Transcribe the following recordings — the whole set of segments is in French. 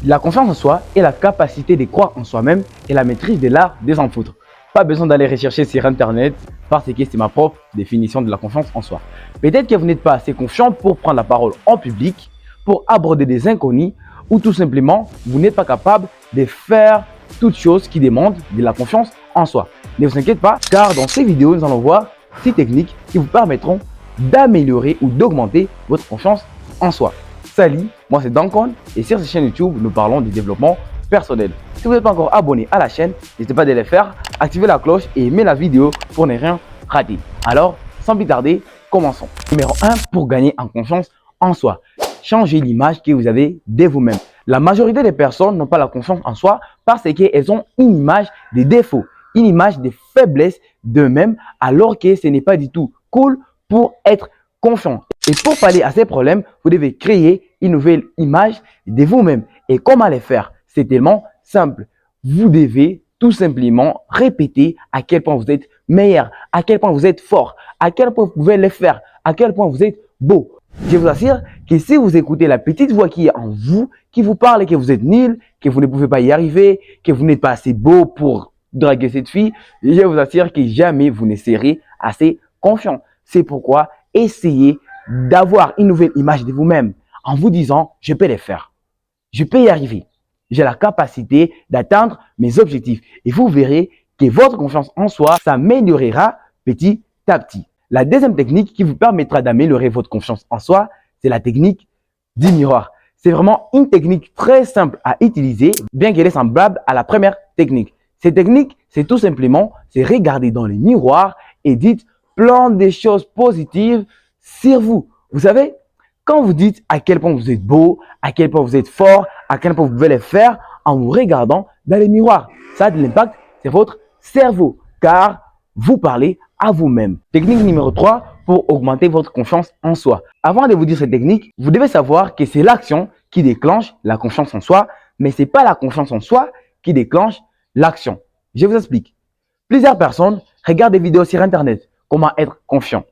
La confiance en soi est la capacité de croire en soi-même et la maîtrise de l'art de s'en foutre. Pas besoin d'aller rechercher sur internet parce que c'est ma propre définition de la confiance en soi. Peut-être que vous n'êtes pas assez confiant pour prendre la parole en public, pour aborder des inconnus ou tout simplement vous n'êtes pas capable de faire toute chose qui demande de la confiance en soi. Ne vous inquiétez pas car dans ces vidéos nous allons voir 6 techniques qui vous permettront d'améliorer ou d'augmenter votre confiance en soi. Salut, moi c'est Duncan et sur cette chaîne YouTube, nous parlons du développement personnel. Si vous n'êtes pas encore abonné à la chaîne, n'hésitez pas à le faire, activez la cloche et aimez la vidéo pour ne rien rater. Alors, sans plus tarder, commençons. Numéro 1, pour gagner en confiance en soi. Changez l'image que vous avez de vous-même. La majorité des personnes n'ont pas la confiance en soi parce qu'elles ont une image des défauts, une image des faiblesses d'eux-mêmes alors que ce n'est pas du tout cool pour être confiant. Et pour pallier à ces problèmes, vous devez créer une nouvelle image de vous-même. Et comment le faire? C'est tellement simple. Vous devez tout simplement répéter à quel point vous êtes meilleur, à quel point vous êtes fort, à quel point vous pouvez le faire, à quel point vous êtes beau. Je vous assure que si vous écoutez la petite voix qui est en vous, qui vous parle que vous êtes nul, que vous ne pouvez pas y arriver, que vous n'êtes pas assez beau pour draguer cette fille, je vous assure que jamais vous ne serez assez confiant. C'est pourquoi essayez d'avoir une nouvelle image de vous-même en vous disant « je peux le faire, je peux y arriver, j'ai la capacité d'atteindre mes objectifs » et vous verrez que votre confiance en soi s'améliorera petit à petit. La deuxième technique qui vous permettra d'améliorer votre confiance en soi, c'est la technique du miroir. C'est vraiment une technique très simple à utiliser, bien qu'elle est semblable à la première technique. Cette technique, c'est tout simplement, c'est regarder dans le miroir et dites plein de choses positives sur vous. Vous savez, quand vous dites à quel point vous êtes beau, à quel point vous êtes fort, à quel point vous pouvez le faire en vous regardant dans le miroir, ça a de l'impact sur votre cerveau car vous parlez à vous-même. Technique numéro 3 pour augmenter votre confiance en soi. Avant de vous dire cette technique, vous devez savoir que c'est l'action qui déclenche la confiance en soi, mais ce n'est pas la confiance en soi qui déclenche l'action. Je vous explique. Plusieurs personnes regardent des vidéos sur internet, comment être confiant.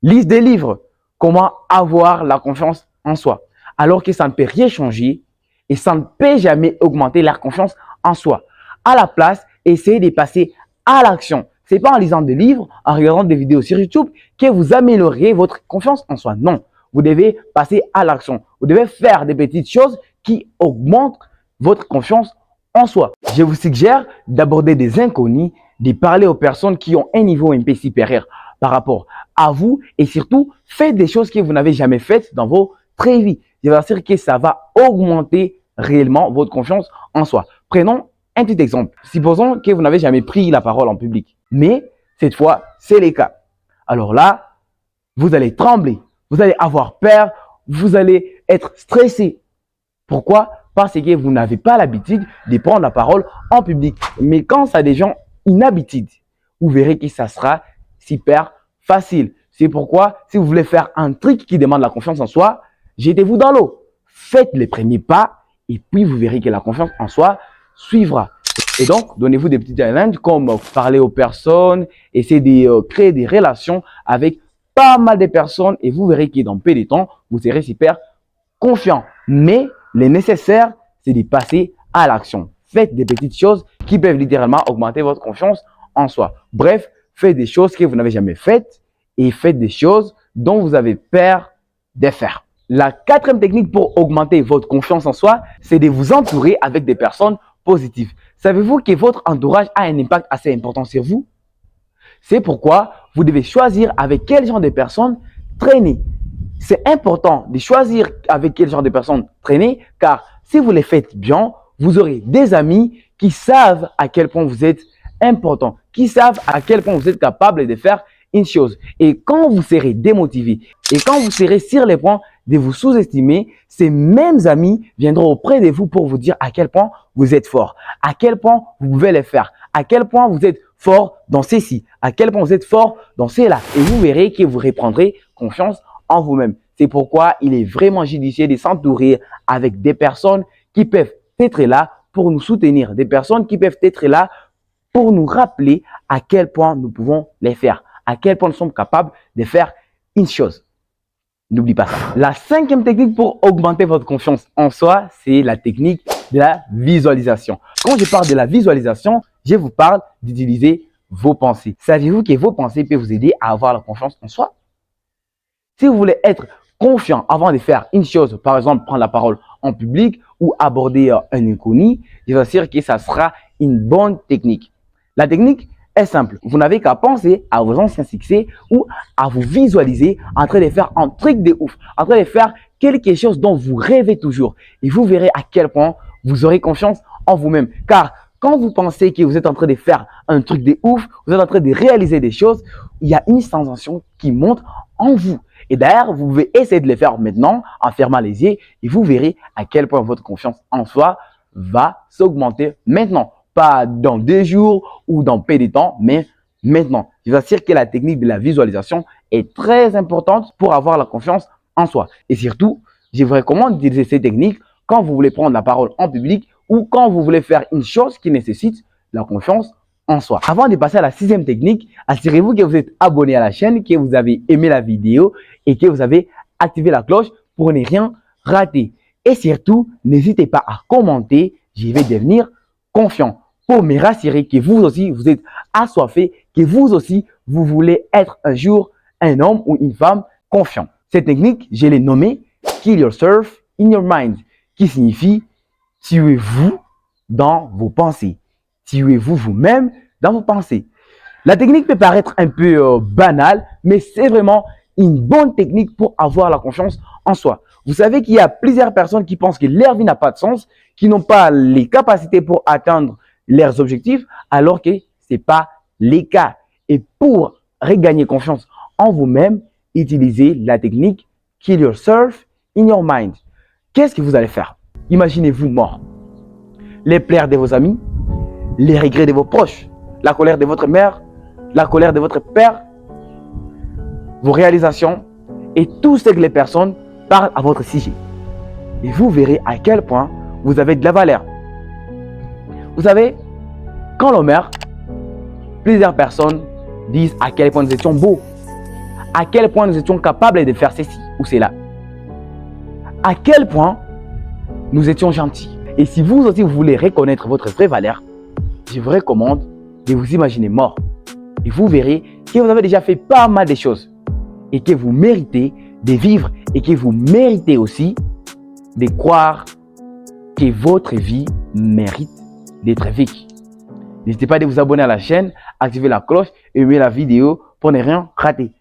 Lisent des livres, comment avoir la confiance en soi. Alors que ça ne peut rien changer et ça ne peut jamais augmenter leur confiance en soi. À la place, essayez de passer à l'action. Ce n'est pas en lisant des livres, en regardant des vidéos sur YouTube que vous améliorerez votre confiance en soi. Non, vous devez passer à l'action. Vous devez faire des petites choses qui augmentent votre confiance en soi. Je vous suggère d'aborder des inconnus, de parler aux personnes qui ont un niveau un peu supérieur par rapport à vous et surtout, faites des choses que vous n'avez jamais faites dans votre vie. Je vous assure que ça va augmenter réellement votre confiance en soi. Prenons un petit exemple. Supposons que vous n'avez jamais pris la parole en public, mais cette fois, c'est le cas. Alors là, vous allez trembler, vous allez avoir peur, vous allez être stressé. Pourquoi? Parce que vous n'avez pas l'habitude de prendre la parole en public. Mais quand ça a des gens inhabitudes, vous verrez que ça sera super facile. C'est pourquoi, si vous voulez faire un truc qui demande la confiance en soi, jetez-vous dans l'eau. Faites les premiers pas et puis vous verrez que la confiance en soi suivra. Et donc, donnez-vous des petits challenges comme parler aux personnes, essayer de créer des relations avec pas mal de personnes et vous verrez que dans peu de temps, vous serez super confiant. Mais le nécessaire, c'est de passer à l'action. Faites des petites choses qui peuvent littéralement augmenter votre confiance en soi. Bref, faites des choses que vous n'avez jamais faites et faites des choses dont vous avez peur de faire. La quatrième technique pour augmenter votre confiance en soi, c'est de vous entourer avec des personnes positives. Savez-vous que votre entourage a un impact assez important sur vous? C'est pourquoi vous devez choisir avec quel genre de personnes traîner. C'est important de choisir avec quel genre de personnes traîner car si vous les faites bien, vous aurez des amis qui savent à quel point vous êtes important, qui savent à quel point vous êtes capable de faire une chose. Et quand vous serez démotivé et quand vous serez sur les points de vous sous-estimer, ces mêmes amis viendront auprès de vous pour vous dire à quel point vous êtes fort, à quel point vous pouvez les faire, à quel point vous êtes fort dans ceci, à quel point vous êtes fort dans cela. Et vous verrez que vous reprendrez confiance en vous-même. C'est pourquoi il est vraiment judicieux de s'entourer avec des personnes qui peuvent être là pour nous soutenir, des personnes qui peuvent être là pour nous rappeler à quel point nous pouvons les faire, à quel point nous sommes capables de faire une chose. N'oublie pas ça. La cinquième technique pour augmenter votre confiance en soi, c'est la technique de la visualisation. Quand je parle de la visualisation, je vous parle d'utiliser vos pensées. Savez-vous que vos pensées peuvent vous aider à avoir la confiance en soi? Si vous voulez être confiant avant de faire une chose, par exemple prendre la parole en public ou aborder un inconnu, je vous assure que ça sera une bonne technique. La technique est simple. Vous n'avez qu'à penser à vos anciens succès ou à vous visualiser en train de faire un truc de ouf, en train de faire quelque chose dont vous rêvez toujours. Et vous verrez à quel point vous aurez confiance en vous-même. Car quand vous pensez que vous êtes en train de faire un truc de ouf, vous êtes en train de réaliser des choses, il y a une sensation qui monte en vous. Et d'ailleurs, vous pouvez essayer de le faire maintenant en fermant les yeux et vous verrez à quel point votre confiance en soi va s'augmenter maintenant. Pas dans 2 jours ou dans peu de temps, mais maintenant. Je vous assure que la technique de la visualisation est très importante pour avoir la confiance en soi. Et surtout, je vous recommande d'utiliser ces techniques quand vous voulez prendre la parole en public ou quand vous voulez faire une chose qui nécessite la confiance en soi. Avant de passer à la 6e technique, assurez-vous que vous êtes abonné à la chaîne, que vous avez aimé la vidéo et que vous avez activé la cloche pour ne rien rater. Et surtout, n'hésitez pas à commenter, je vais devenir confiant pour me rassurer que vous aussi, vous êtes assoiffé, que vous aussi, vous voulez être un jour un homme ou une femme confiant. Cette technique, je l'ai nommée Kill Yourself in Your Mind, qui signifie tuez-vous dans vos pensées. Tuez-vous vous-même dans vos pensées. La technique peut paraître un peu banale, mais c'est vraiment une bonne technique pour avoir la confiance en soi. Vous savez qu'il y a plusieurs personnes qui pensent que leur vie n'a pas de sens, qui n'ont pas les capacités pour atteindre leurs objectifs, alors que ce n'est pas le cas. Et pour regagner confiance en vous-même, utilisez la technique Kill Yourself in Your Mind. Qu'est-ce que vous allez faire? Imaginez-vous mort. Les pleurs de vos amis, les regrets de vos proches, la colère de votre mère, la colère de votre père, vos réalisations et tout ce que les personnes parlent à votre sujet. Et vous verrez à quel point vous avez de la valeur. Vous savez, quand l'on meurt, plusieurs personnes disent à quel point nous étions beaux, à quel point nous étions capables de faire ceci ou cela, à quel point nous étions gentils. Et si vous aussi vous voulez reconnaître votre vraie valeur, je vous recommande de vous imaginer mort. Et vous verrez que vous avez déjà fait pas mal de choses et que vous méritez de vivre et que vous méritez aussi de croire que votre vie mérite d'être vécue. N'hésitez pas à vous abonner à la chaîne, activer la cloche et aimer la vidéo pour ne rien rater.